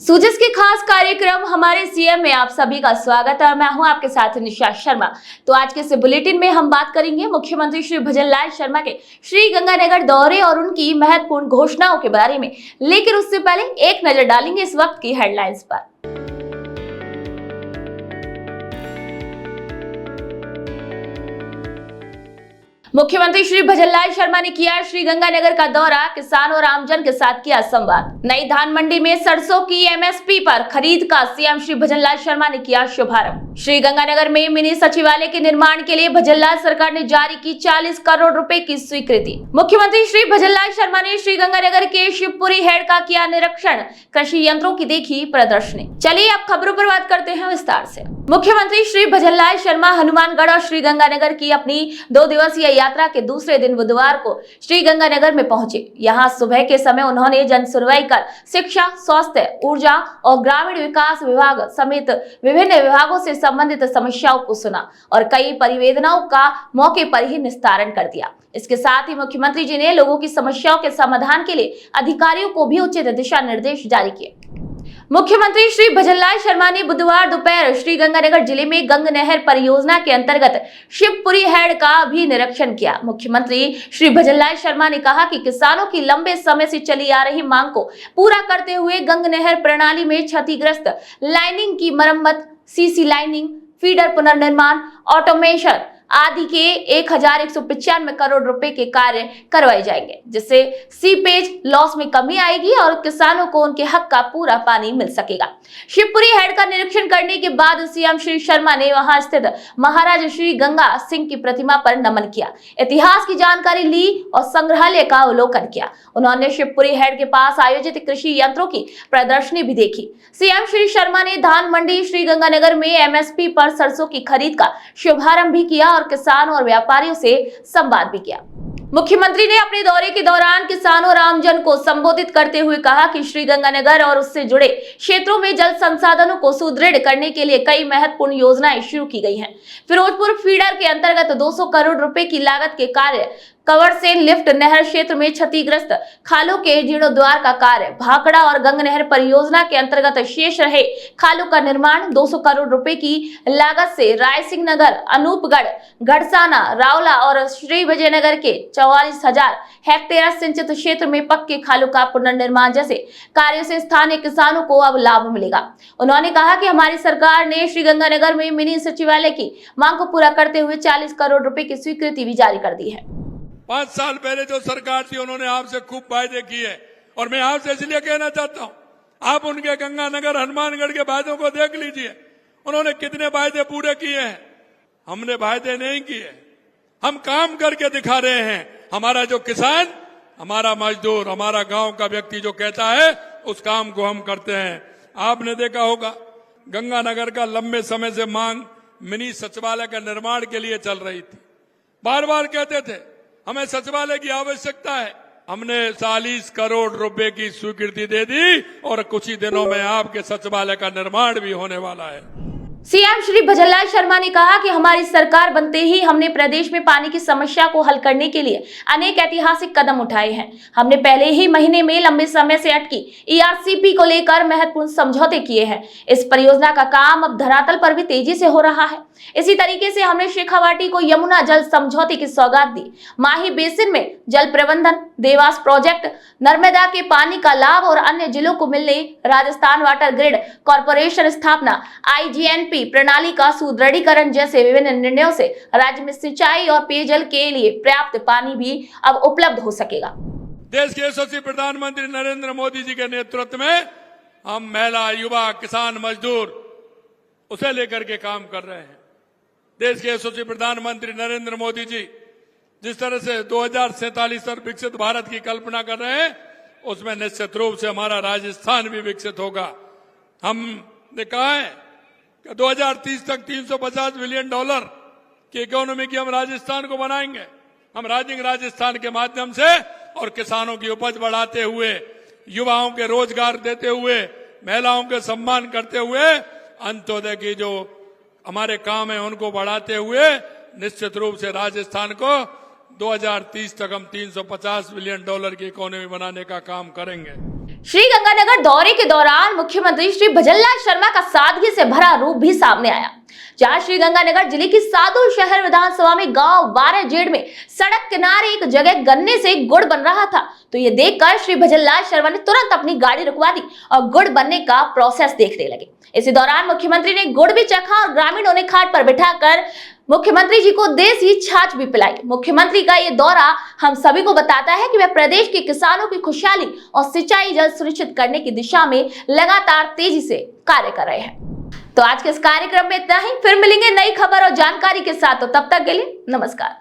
सूजस के खास कार्यक्रम हमारे सीएम में आप सभी का स्वागत है और मैं हूं आपके साथ निशा शर्मा। तो आज के इस बुलेटिन में हम बात करेंगे मुख्यमंत्री श्री भजनलाल शर्मा के श्रीगंगानगर दौरे और उनकी महत्वपूर्ण घोषणाओं के बारे में। लेकिन उससे पहले एक नजर डालेंगे इस वक्त की हेडलाइंस पर। मुख्यमंत्री श्री भजनलाल शर्मा ने किया श्रीगंगानगर का दौरा, किसान और आमजन के साथ किया संवाद। नई धान मंडी में सरसों की एमएसपी पर खरीद का सीएम श्री भजनलाल शर्मा ने किया शुभारंभ। श्रीगंगानगर में मिनी सचिवालय के निर्माण के लिए भजनलाल सरकार ने जारी की 40 करोड़ रुपए की स्वीकृति। मुख्यमंत्री श्री भजनलाल शर्मा ने श्रीगंगानगर के शिवपुरी हेड का किया निरीक्षण, कृषि यंत्रों की देखी प्रदर्शनी। चलिए अब खबरों पर बात करते हैं विस्तार से। मुख्यमंत्री श्री भजनलाल शर्मा हनुमानगढ़ और श्रीगंगानगर की अपनी 2 दिवसीय यात्रा के दूसरे दिन बुधवार को श्रीगंगानगर में पहुंचे। यहां सुबह के समय उन्होंने जन सुनवाई कर शिक्षा, स्वास्थ्य, ऊर्जा और ग्रामीण विकास विभाग समेत विभिन्न विभागों से संबंधित समस्याओं को सुना और कई परिवेदनाओं का मौके पर ही निस्तारण कर दिया। इसके साथ ही मुख्यमंत्री जी ने लोगों की समस्याओं के समाधान के लिए अधिकारियों को भी उचित दिशा निर्देश जारी किए। मुख्यमंत्री श्री भजनलाल शर्मा ने बुधवार दोपहर श्रीगंगानगर जिले में गंग नहर परियोजना के अंतर्गत शिवपुरी हेड का भी निरीक्षण किया। मुख्यमंत्री श्री भजनलाल शर्मा ने कहा कि किसानों की लंबे समय से चली आ रही मांग को पूरा करते हुए गंग नहर प्रणाली में क्षतिग्रस्त लाइनिंग की मरम्मत, सीसी लाइनिंग, फीडर पुनर्निर्माण, ऑटोमेशन आदि के 1195 करोड़ रुपए के कार्य करवाए जाएंगे, जिससे सीपेज लॉस में कमी आएगी और किसानों को उनके हक का पूरा पानी मिल सकेगा। शिवपुरी हेड का निरीक्षण करने के बाद सीएम श्री शर्मा ने वहां स्थित महाराज श्री गंगा सिंह की प्रतिमा पर नमन किया, इतिहास की जानकारी ली और संग्रहालय का अवलोकन किया। उन्होंने शिवपुरी हेड के पास आयोजित कृषि यंत्रों की प्रदर्शनी भी देखी। सीएम श्री शर्मा ने धान मंडी श्रीगंगानगर में एमएसपी पर सरसों की खरीद का शुभारंभ भी किया और किसानों और व्यापारियों से संवाद भी किया। मुख्यमंत्री ने अपने दौरे के दौरान किसानों और आमजन को संबोधित करते हुए कहा कि श्रीगंगानगर और उससे जुड़े क्षेत्रों में जल संसाधनों को सुदृढ़ करने के लिए कई महत्वपूर्ण योजनाएं शुरू की गई हैं। फिरोजपुर फीडर के अंतर्गत 200 करोड़ रुपए की लागत के कार्य, कवर से लिफ्ट, नहर क्षेत्र में क्षतिग्रस्त खालों के जीर्णोद्वार का कार्य, भाखड़ा और गंग नहर परियोजना के अंतर्गत शेष रहे खालों का निर्माण, 200 करोड़ रुपए की लागत से रायसिंह नगर, अनूपगढ़, घड़साना, रावला और श्री विजयनगर के 44,000 हेक्टेयर सिंचित क्षेत्र में पक्के खालों का पुनर्निर्माण जैसे कार्यों से स्थानीय किसानों को अब लाभ मिलेगा। उन्होंने कहा कि हमारी सरकार ने श्रीगंगानगर में मिनी सचिवालय की मांग को पूरा करते हुए 40 करोड़ रुपए की स्वीकृति भी जारी कर दी है। 5 साल पहले जो सरकार थी उन्होंने आपसे खूब वायदे किए और मैं आपसे इसलिए कहना चाहता हूं, आप उनके गंगानगर हनुमानगढ़ के वायदों को देख लीजिए। उन्होंने कितने वायदे पूरे किए हैं। हमने वायदे नहीं किए, हम काम करके दिखा रहे हैं। हमारा जो किसान, हमारा मजदूर, हमारा गांव का व्यक्ति जो कहता है उस काम को हम करते हैं। आपने देखा होगा गंगानगर का लंबे समय से मांग मिनी सचिवालय का निर्माण के लिए चल रही थी। बार बार कहते थे हमें सचिवालय की आवश्यकता है। हमने 40 करोड़ रुपए की स्वीकृति दे दी और कुछ ही दिनों में आपके सचिवालय का निर्माण भी होने वाला है। सीएम श्री भजनलाल शर्मा ने कहा कि हमारी सरकार बनते ही हमने प्रदेश में पानी की समस्या को हल करने के लिए अनेक ऐतिहासिक कदम उठाए हैं। हमने पहले ही महीने में लंबे समय से अटकी ईआरसीपी को लेकर महत्वपूर्ण समझौते किए हैं। इस परियोजना का काम अब धरातल पर भी तेजी से हो रहा है। इसी तरीके से हमने शेखावाटी को यमुना जल समझौते की सौगात दी। माही बेसिन में जल प्रबंधन, देवास प्रोजेक्ट, नर्मदा के पानी का लाभ और अन्य जिलों को मिलने, राजस्थान वाटर ग्रिड कॉर्पोरेशन स्थापना, आईजीएनपी प्रणाली का सुदृढ़ीकरण जैसे विभिन्न निर्णयों से राज्य में सिंचाई और पेयजल के लिए पर्याप्त पानी भी अब उपलब्ध हो सकेगा। देश के यशस्वी प्रधानमंत्री नरेंद्र मोदी जी के नेतृत्व में हम महिला, युवा, किसान, मजदूर उसे लेकर के काम कर रहे हैं। देश के यशस्वी प्रधानमंत्री नरेंद्र मोदी जी जिस तरह से 2047 तक विकसित भारत की कल्पना कर रहे हैं, उसमें निश्चित रूप से हमारा राजस्थान भी विकसित होगा। हमने कहा है कि 2030 तक $350 बिलियन की इकोनॉमी की हम राजस्थान को बनाएंगे। हम राजस्थान के माध्यम से और किसानों की उपज बढ़ाते हुए, युवाओं के रोजगार देते हुए, महिलाओं के सम्मान करते हुए, अंत्योदय की जो हमारे काम है उनको बढ़ाते हुए निश्चित रूप से राजस्थान को 2030 तक हम $350 बिलियन की इकोनॉमी बनाने का काम करेंगे। श्रीगंगानगर दौरे के दौरान मुख्यमंत्री श्री भजनलाल शर्मा का सादगी से भरा रूप भी सामने आया, जहां श्रीगंगानगर जिले की सादुल शहर विधानसभा में गांव 12 जेड़ में सड़क किनारे एक जगह गन्ने से गुड़ बन रहा था। तो ये देखकर श्री भजनलाल शर्मा ने तुरंत अपनी गाड़ी रुकवा दी और गुड़ बनने का प्रोसेस देखने लगे। इसी दौरान मुख्यमंत्री ने गुड़ भी चखा और ग्रामीणों ने खाट पर बिठाकर मुख्यमंत्री जी को देसी छाछ भी पिलाई। मुख्यमंत्री का ये दौरा हम सभी को बताता है कि वे प्रदेश के किसानों की खुशहाली और सिंचाई जल सुनिश्चित करने की दिशा में लगातार तेजी से कार्य कर रहे हैं। तो आज के इस कार्यक्रम में इतना ही, फिर मिलेंगे नई खबर और जानकारी के साथ। तो तब तक के लिए नमस्कार।